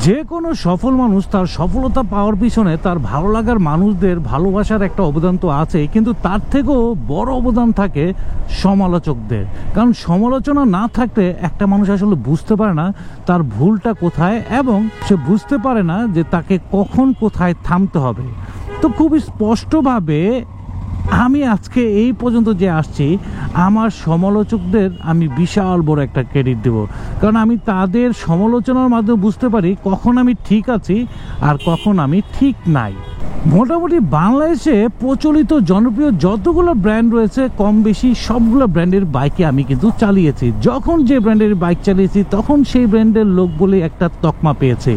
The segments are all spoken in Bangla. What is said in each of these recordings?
যে কোনো সফল মানুষ তার সফলতা পাওয়ার পিছনে তার ভালো লাগার মানুষদের ভালোবাসার একটা অবদান তো আছে, কিন্তু তার থেকেও বড় অবদান থাকে সমালোচকদের। কারণ সমালোচনা না থাকলে একটা মানুষ আসলে বুঝতে পারে না তার ভুলটা কোথায়, এবং সে বুঝতে পারে না যে তাকে কখন কোথায় থামতে হবে। তো খুবই স্পষ্টভাবে আমি আজকে এই পর্যন্ত যে আসছি, আমার সমালোচকদের আমি বিশাল বড় একটা ক্রেডিট দেব। কারণ আমি তাদের সমালোচনার মাধ্যমে বুঝতে পারি কখন আমি ঠিক আছি আর কখন আমি ঠিক নাই। মোটামুটি বাংলাদেশে প্রচলিত জনপ্রিয় যতগুলো ব্র্যান্ড রয়েছে কম বেশি সবগুলো ব্র্যান্ডের বাইকে আমি কিন্তু চালিয়েছি। যখন যে ব্র্যান্ডের বাইক চালিয়েছি তখন সেই ব্র্যান্ডের লোক বলে একটা তকমা পেয়েছে।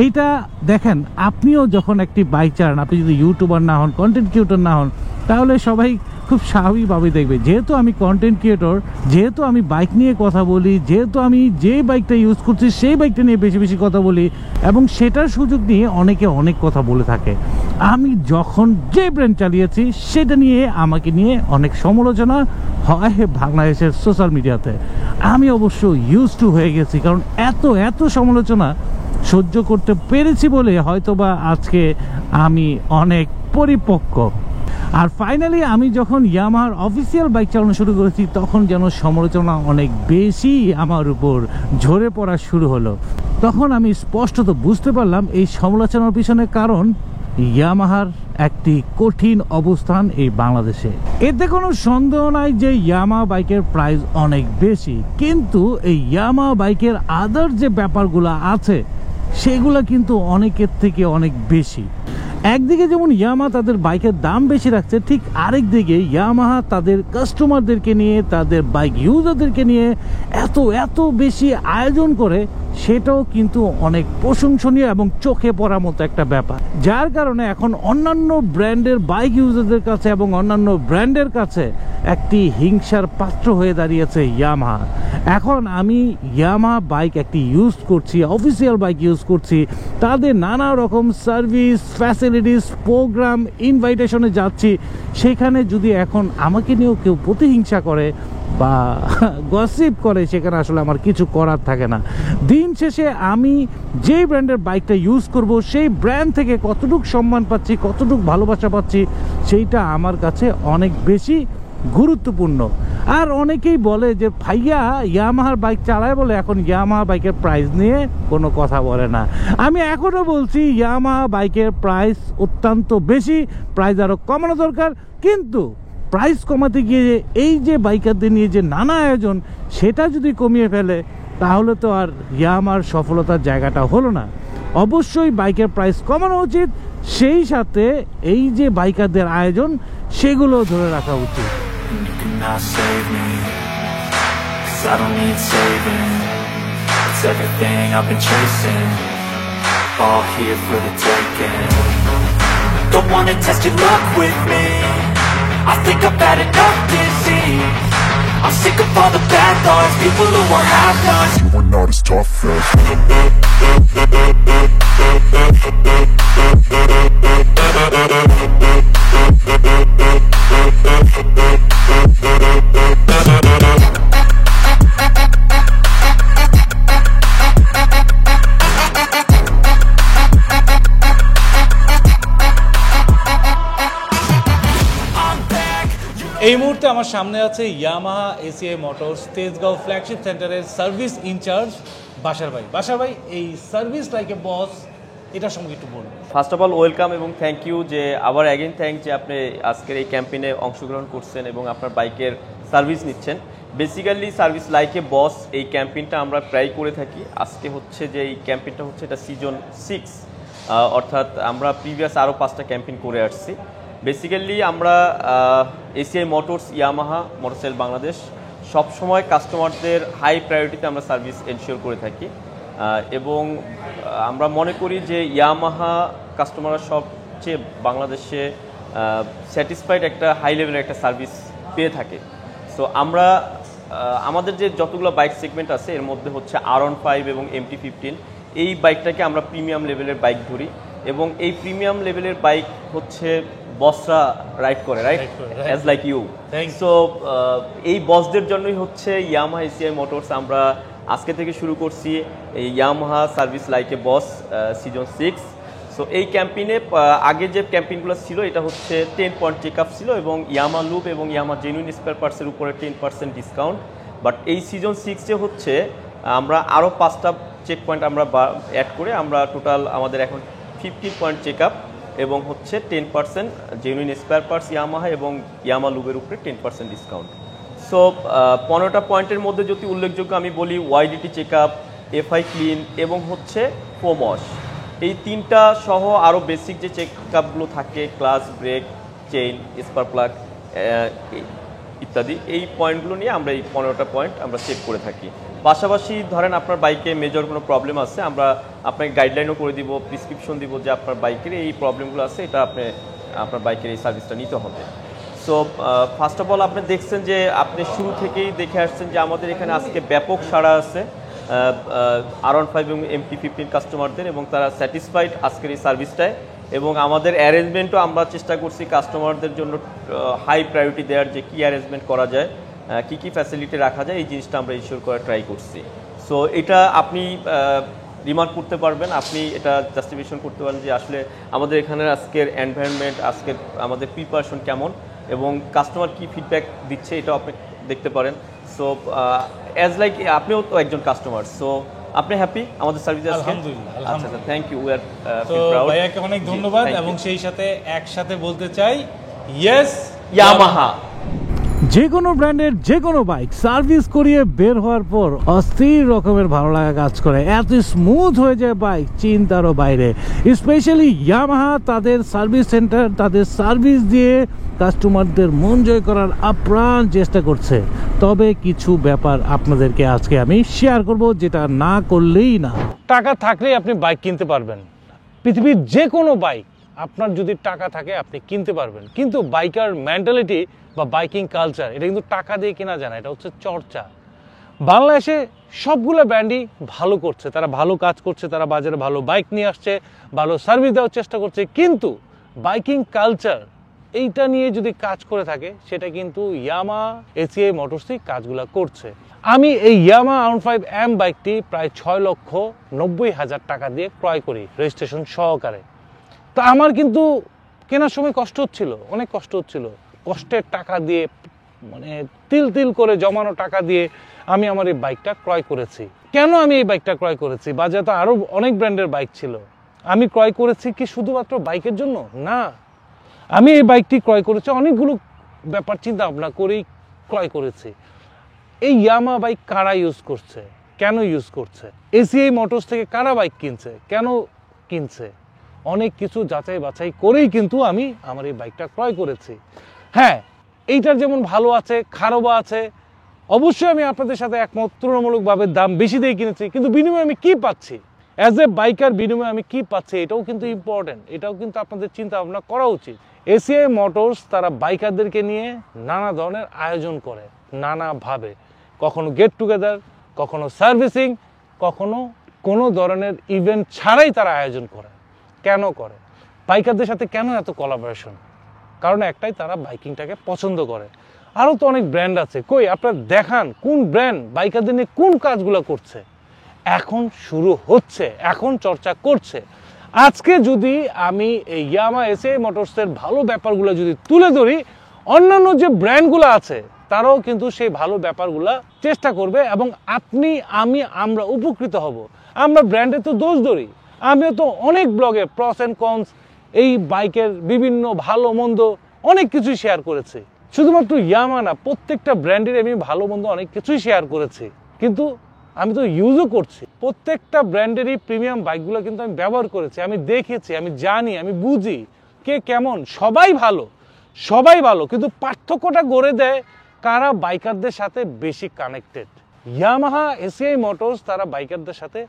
এইটা দেখেন, আপনিও যখন একটি বাইক চালান, আপনি যদি ইউটিউবার না হন, কন্টেন্ট ক্রিয়েটর না হন, তাহলে সবাই খুব স্বাভাবিকভাবে দেখবে যেহেতু আমি কন্টেন্ট ক্রিয়েটর, যেহেতু আমি বাইক নিয়ে কথা বলি, যেহেতু আমি যে বাইকটা ইউজ করছি সেই বাইকটা নিয়ে বেশি বেশি কথা বলি, এবং সেটার সুযোগ নিয়ে অনেকে অনেক কথা বলে থাকে। আমি যখন যে ব্র্যান্ড চালিয়েছি সেটা নিয়ে আমাকে নিয়ে অনেক সমালোচনা হয় বাংলাদেশের সোশ্যাল মিডিয়াতে। আমি অবশ্য ইউজ টু হয়ে গেছি, কারণ এত সমালোচনা সহ্য করতে পেরেছি বলে হয়তোবা আজকে আমি অনেক পরিপক্ক। আর ফাইনালি আমি যখন ইয়ামাহার অফিসিয়াল বাইক চালানো শুরু করেছি তখন যেন সমালোচনা অনেক বেশি আমার উপর ঝরে পড়া শুরু হলো। তখন আমি স্পষ্টত বুঝতে পারলাম এই সমালোচনার পিছনে কারণ ইয়ামাহার একটি কঠিন অবস্থান এই বাংলাদেশে। এতে কোনো সন্দেহ নাই যে ইয়ামাহা বাইকের প্রাইস অনেক বেশি, কিন্তু এই ইয়ামাহা বাইকের আদার যে ব্যাপারগুলো আছে সেগুলো কিন্তু অনেকের থেকে অনেক বেশি। একদিকে যেমন ইয়ামাহা তাদের বাইকের দাম বেশি রাখছে, ঠিক আরেক দিকে ইয়ামাহা তাদের কাস্টমারদেরকে নিয়ে, তাদের বাইক ইউজারদেরকে নিয়ে এত বেশি আয়োজন করে, সেটাও কিন্তু অনেক প্রশংসনীয় এবং চোখে পড়ার মতো একটা ব্যাপার। যার কারণে এখন অন্যান্য ব্র্যান্ডের বাইক ইউজারদের কাছে এবং অন্যান্য ব্র্যান্ডের কাছে একটি হিংসার পাত্র হয়ে দাঁড়িয়েছে ইয়ামাহা। এখন আমি ইয়ামাহা বাইক একটি ইউজ করছি, অফিসিয়াল বাইক ইউজ করছি, তাদের নানা রকম সার্ভিস, ফ্যাসিলিটিস, প্রোগ্রাম, ইনভাইটেশনে যাচ্ছি, সেখানে যদি এখন আমাকে নিয়েও কেউ প্রতিহিংসা করে বা গসিপ করে, সেখানে আসলে আমার কিছু করার থাকে না। দিন শেষে আমি যেই ব্র্যান্ডের বাইকটা ইউজ করব সেই ব্র্যান্ড থেকে কতটুকু সম্মান পাচ্ছি, কতটুকু ভালোবাসা পাচ্ছি, সেইটা আমার কাছে অনেক বেশি গুরুত্বপূর্ণ। আর অনেকেই বলে যে ভাইয়া ইয়ামাহার বাইক চালায় বলে এখন ইয়ামাহা বাইকের প্রাইস নিয়ে কোনো কথা বলে না। আমি এখনও বলছি ইয়ামাহা বাইকের প্রাইস অত্যন্ত বেশি, প্রাইস আরও কমানো দরকার। কিন্তু প্রাইস কমাতে গিয়ে এই যে বাইকারদের নিয়ে যে নানা আয়োজন, সেটা যদি কমিয়ে ফেলে তাহলে তো আর ইয়ামাহার সফলতার জায়গাটা হলো না। অবশ্যই বাইকের প্রাইস কমানো উচিত, সেই সাথে এই যে বাইকারদের আয়োজন সেগুলো ধরে রাখা উচিত। You cannot save me, 'cause I don't need saving. It's everything I've been chasing, all here for the taking. Don't wanna test your luck with me, I think I've had enough disease. I'm sick of all the bad thoughts, people who are half-nots. You are not as tough as এই মুহূর্তে আমার সামনে আছে Yamaha ACI motors Tejgaon flagship সেন্টারের সার্ভিস ইনচার্জ বাশার ভাই। বাশার ভাই, এই সার্ভিস লাইক এ বস, এটা সম্পর্কে একটু বলুন। ফার্স্ট অফ অল ওয়েলকাম এবং থ্যাংক ইউ, যে আবার অ্যাগেন থ্যাংক যে আপনি আজকের এই ক্যাম্পেইনে অংশগ্রহণ করছেন এবং আপনার বাইকের সার্ভিস নিচ্ছেন। বেসিক্যালি সার্ভিস লাইক এ বস এই ক্যাম্পেইনটা আমরা প্রায় করে থাকি। আজকে হচ্ছে যে এই ক্যাম্পেইনটা হচ্ছে এটা সিজন 6, অর্থাৎ আমরা প্রিভিয়াস আরও 5টা ক্যাম্পেইন করে আসছি। বেসিক্যালি আমরা ACI motors, Yamaha motorcycle Bangladesh সবসময় কাস্টমারদের হাই প্রায়োরিটিতে আমরা সার্ভিস এনশিওর করে থাকি, এবং আমরা মনে করি যে ইয়ামাহা কাস্টমাররা সবচেয়ে বাংলাদেশে স্যাটিসফাইড একটা হাই লেভেলের একটা সার্ভিস পেয়ে থাকে। সো আমরা আমাদের যে যতগুলো বাইক সেগমেন্ট আছে এর মধ্যে হচ্ছে R15 এবং MT-15, এই বাইকটাকে আমরা প্রিমিয়াম লেভেলের বাইক ধরি, এবং এই প্রিমিয়াম লেভেলের বাইক হচ্ছে বসরা রাইড করে, right, as like you. So এই বসদের জন্যই হচ্ছে ইয়ামাহা এসিআই মোটরস আমরা আজকে থেকে শুরু করছি এই ইয়ামাহা সার্ভিস লাইকে বস সিজন 6। সো এই ক্যাম্পেইনে আগে যে ক্যাম্পেইনগুলো ছিল এটা হচ্ছে 10 পয়েন্ট চেক আপ ছিল এবং ইয়ামা লুপ এবং ইয়ামা জেনুইন স্পেয়ার পার্টসের উপরে 10% ডিসকাউন্ট। বাট এই সিজন 6-এ হচ্ছে আমরা আরও 5টা চেক পয়েন্ট আমরা অ্যাড করে আমরা টোটাল আমাদের এখন 15 পয়েন্ট চেক আপ এবং হচ্ছে 10% জেনুইন স্পেয়ার পার্টস ইয়ামাহা এবং ইয়ামা লুবের উপরে 10% ডিসকাউন্ট। সো 15টা পয়েন্টের মধ্যে যদি উল্লেখযোগ্য আমি বলি YDT check up, FI clean এবং হচ্ছে ফোম ওয়াশ, এই 3টা সহ আরও বেসিক যে চেক আপগুলো থাকে clutch, brake, chain, spark ইত্যাদি, এই পয়েন্টগুলো নিয়ে আমরা এই 15টা পয়েন্ট আমরা চেক করে থাকি। পাশাপাশি ধরেন আপনার বাইকে মেজর কোনো প্রবলেম আছে, আমরা আপনাকে গাইডলাইনও করে দিব, প্রেসক্রিপশন দিব যে আপনার বাইকের এই প্রবলেমগুলো আছে, এটা আপনার বাইকের এই সার্ভিসটা নিতে হবে। সো ফার্স্ট অফ অল আপনি দেখছেন যে আপনি শুরু থেকেই দেখে আসছেন যে আমাদের এখানে আজকে ব্যাপক সাড়া আছে R15 এবং MT-15 কাস্টমারদের এবং তারা স্যাটিসফাইড আজকের এই সার্ভিসটায় এবং আমাদের অ্যারেঞ্জমেন্টও আমরা চেষ্টা করছি কাস্টমারদের জন্য হাই প্রায়োরিটি দেওয়ার, যে কী অ্যারেঞ্জমেন্ট করা যায়, কী কী ফ্যাসিলিটি রাখা যায়, এই জিনিসটা আমরা ইনশিওর করার ট্রাই করছি। সো এটা আপনি রিমার্ক করতে পারবেন, আপনি এটা জাস্টিফিকেশন করতে পারেন যে আসলে আমাদের এখানে আজকের এনভায়রনমেন্ট, আজকের আমাদের প্রিপারেশন কেমন এবং কাস্টমার কী ফিডব্যাক দিচ্ছে, এটাও আপনি দেখতে পারেন। সো অ্যাজ লাইক আপনিও তো একজন কাস্টমার, সো আপনি হ্যাপি আমাদের সার্ভিস আজকে? আলহামদুলিল্লাহ, আচ্ছা আচ্ছা, থ্যাংক ইউ। উই আর তো ভাইয়াকে অনেক ধন্যবাদ এবং সেই সাথে একসাথে বলতে চাই ইয়েস ইয়ামাহা। যে কোনো ব্র্যান্ডের যে কোনো বাইক সার্ভিস করিয়ে বের হওয়ার পর অস্থির রকমের ভালো লাগা কাজ করে, এত স্মুথ হয়ে যায় বাইক চিন্তারও বাইরে। স্পেশালি ইয়ামাহা তাদের সার্ভিস সেন্টার, তাদের সার্ভিস দিয়ে কাস্টমারদের মন জয় করার আপ্রাণ চেষ্টা করছে। তবে কিছু ব্যাপার আপনাদেরকে আজকে আমি শেয়ার করব, যেটা না করলেই না। টাকা থাকলেই আপনি বাইক কিনতে পারবেন, পৃথিবীর যে কোনো বাইক আপনার যদি টাকা থাকে আপনি কিনতে পারবেন, কিন্তু বাইকার মেন্টালিটি বা বাইকিং কালচার এটা কিন্তু টাকা দিয়ে কেনা যায় না, এটা হচ্ছে চর্চা। বাংলাদেশে সবগুলো ব্র্যান্ডই ভালো করছে, তারা ভালো কাজ করছে, তারা বাজারে ভালো বাইক নিয়ে আসছে, ভালো সার্ভিস দেওয়ার চেষ্টা করছে, কিন্তু বাইকিং কালচার এইটা নিয়ে যদি কাজ করে থাকে সেটা কিন্তু ইয়ামা এসিআই মোটরসই কাজগুলো করছে। আমি এই ইয়ামা R15M বাইকটি প্রায় 6,90,000 টাকা দিয়ে ক্রয় করি রেজিস্ট্রেশন সহকারে। তা আমার কিন্তু কেনার সময় কষ্ট হচ্ছিল, অনেক কষ্ট হচ্ছিল, কষ্টের টাকা দিয়ে মানে তিল তিল করে জমানো টাকা দিয়ে আমি আমার এই বাইকটা ক্রয় করেছি। কেন আমি এই বাইকটা ক্রয় করেছি? বাজারে তো আরও অনেক ব্র্যান্ডের বাইক ছিল, আমি ক্রয় করেছি কি শুধুমাত্র বাইকের জন্য? না, আমি এই বাইকটি ক্রয় করেছি অনেকগুলো ব্যাপার চিন্তা ভাবনা করেই ক্রয় করেছি। এই ইয়ামা বাইক কারা ইউজ করছে, কেন ইউজ করছে, এসিআই মোটরস থেকে কারা বাইক কিনছে, কেন কিনছে, অনেক কিছু যাচাই বাছাই করেই কিন্তু আমি আমার এই বাইকটা ক্রয় করেছি। হ্যাঁ, এইটার যেমন ভালো আছে খারাপও আছে, অবশ্যই আমি আপনাদের সাথে একমত, তুলনামূলকভাবে দাম বেশি দিয়ে কিনেছি, কিন্তু বিনিময়ে আমি কি পাচ্ছি, অ্যাজ এ বাইকার বিনিময়ে আমি কি পাচ্ছি, এটাও কিন্তু ইম্পর্টেন্ট, এটাও কিন্তু আপনাদের চিন্তা ভাবনা করা উচিত। এসিআই মোটরস তারা বাইকারদেরকে নিয়ে নানা ধরনের আয়োজন করে, নানাভাবে, কখনো গেট টুগেদার, কখনো সার্ভিসিং, কখনো কোনো ধরনের ইভেন্ট ছাড়াই তারা আয়োজন করে। কেন করে? বাইকারদের সাথে কেন এত কোলাবোরেশন? কারণ একটাই, তারা বাইকিংটাকে পছন্দ করে। আরও তো অনেক ব্র্যান্ড আছে, কই আপনারা দেখান কোন ব্র্যান্ড বাইকারদের নিয়ে কোন কাজগুলো করছে। এখন শুরু হচ্ছে, এখন চর্চা করছে। আজকে যদি আমি এই ইয়ামা এসিআই মোটরসের ভালো ব্যাপারগুলো যদি তুলে ধরি, অন্যান্য যে ব্র্যান্ডগুলো আছে তারাও কিন্তু সেই ভালো ব্যাপারগুলো চেষ্টা করবে এবং আপনি, আমরা উপকৃত হব। আমরা ব্র্যান্ডে তো দোষ ধরি, আমিও তো অনেক ব্লগে প্রস অ্যান্ড কনস, এই বাইকের বিভিন্ন ভালো মন্দ অনেক কিছুই শেয়ার করেছি। শুধুমাত্র ইয়ামা না, প্রত্যেকটা ব্র্যান্ডের আমি ভালো মন্দ অনেক কিছুই শেয়ার করেছি, কিন্তু আমি তো ইউজও করছি। প্রত্যেকটা ব্র্যান্ডেরই প্রিমিয়াম বাইকগুলো কিন্তু আমি ব্যবহার করেছি, আমি দেখেছি, আমি জানি, আমি বুঝি কে কেমন। সবাই ভালো, সবাই ভালো, কিন্তু পার্থক্যটা গড়ে দেয় কারা বাইকারদের সাথে বেশি কানেক্টেড। ইয়ামাহা এসিআই মোটরস তারা বাইকারদের সাথে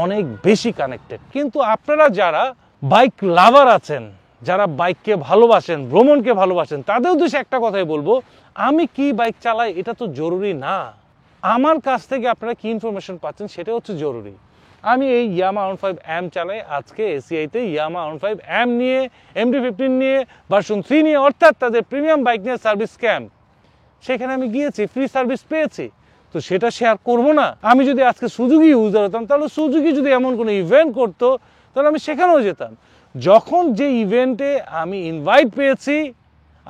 অনেক বেশি কানেক্টেড। কিন্তু আপনারা যারা বাইক লাভার আছেন, যারা বাইককে ভালোবাসেন, ভ্রমণকে ভালোবাসেন, তাদের উদ্দেশ্যে একটা কথাই বলবো, আমি কি বাইক চালাই এটা তো জরুরি না, আমার কাছ থেকে আপনারা কি ইনফরমেশন পাচ্ছেন সেটা হচ্ছে জরুরি। আমি এই ইয়ামা R15M চালাই, আজকে এসিআইতে ইয়ামা R15M নিয়ে, MT-15 নিয়ে, ভার্সন 3 নিয়ে, অর্থাৎ তাদের প্রিমিয়াম বাইক নিয়ে সার্ভিস ক্যাম্প, সেখানে আমি গিয়েছি, ফ্রি সার্ভিস পেয়েছি। তো সেটা শেয়ার করবো না? আমি যদি আজকে সুজুকি ইউজার হতাম, তাহলে সুজুকি যদি এমন কোনো ইভেন্ট করতো তাহলে আমি সেখানেও যেতাম। যখন যে ইভেন্টে আমি ইনভাইট পেয়েছি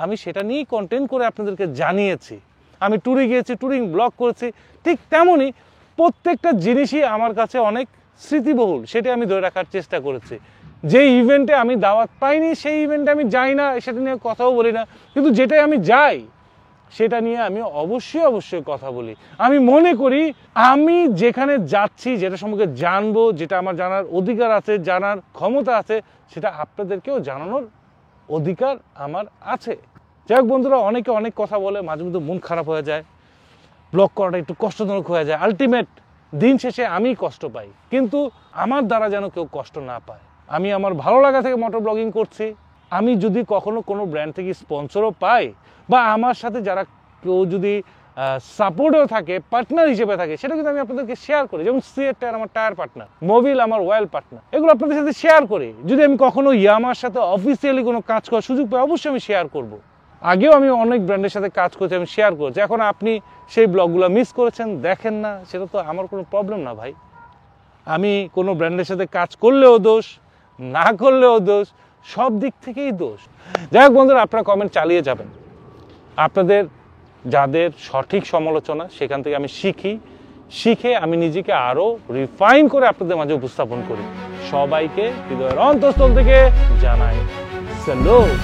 আমি সেটা নিয়েই কন্টেন্ট করে আপনাদেরকে জানিয়েছি। আমি ট্যুরে গিয়েছি, ট্যুরিং ব্লগ করেছি, ঠিক তেমনই প্রত্যেকটা জিনিসই আমার কাছে অনেক স্মৃতিবহুল, সেটা আমি ধরে রাখার চেষ্টা করেছি। যে ইভেন্টে আমি দাওয়াত পাইনি সেই ইভেন্টে আমি যাই না, সেটা নিয়ে কথাও বলি না, কিন্তু যেটাই আমি যাই সেটা নিয়ে আমি অবশ্যই কথা বলি। আমি মনে করি আমি যেখানে যাচ্ছি, যেটা সম্পর্কে জানবো, যেটা আমার জানার অধিকার আছে, জানার ক্ষমতা আছে, সেটা আপনাদেরকেও জানানোর অধিকার আমার আছে। যাই হোক বন্ধুরা, অনেকে অনেক কথা বলে, মাঝে মধ্যে মন খারাপ হয়ে যায়, ব্লগ করাটা একটু কষ্টজনক হয়ে যায়। আলটিমেট দিন শেষে আমিই কষ্ট পাই, কিন্তু আমার দ্বারা যেন কেউ কষ্ট না পায়। আমি আমার ভালো লাগা থেকে মোটর ব্লগিং করছি। আমি যদি কখনো কোনো ব্র্যান্ড থেকে স্পন্সরও পাই, বা আমার সাথে যারা কেউ যদি সাপোর্টও থাকে, পার্টনার হিসেবে থাকে, সেটা কিন্তু আমি আপনাদেরকে শেয়ার করি। যেমন সিএট টায়ার আমার টায়ার পার্টনার, মোবিল আমার ওয়েল পার্টনার, এগুলো আপনাদের সাথে শেয়ার করি। যদি আমি কখনো ইয়ামার সাথে অফিসিয়ালি কোনো কাজ করার সুযোগ পাই, অবশ্যই আমি শেয়ার করব। আগেও আমি অনেক ব্র্যান্ডের সাথে কাজ করছি, আমি শেয়ার করছি। এখন আপনি সেই ব্লগগুলো মিস করেছেন, দেখেন না, সেটা তো আমার কোনো প্রবলেম না ভাই। আমি কোনো ব্র্যান্ডের সাথে কাজ করলেও দোষ, না করলেও দোষ, সব দিক থেকেই দোষ। যাই হোক বন্ধুরা, আপনারা কমেন্ট চালিয়ে যাবেন। আপনাদের যাদের সঠিক সমালোচনা, সেখান থেকে আমি শিখে আমি নিজেকে আরও রিফাইন করে আপনাদের মাঝে উপস্থাপন করি। সবাইকে হৃদয়ের অন্তঃস্থল থেকে জানাই স্যালুট।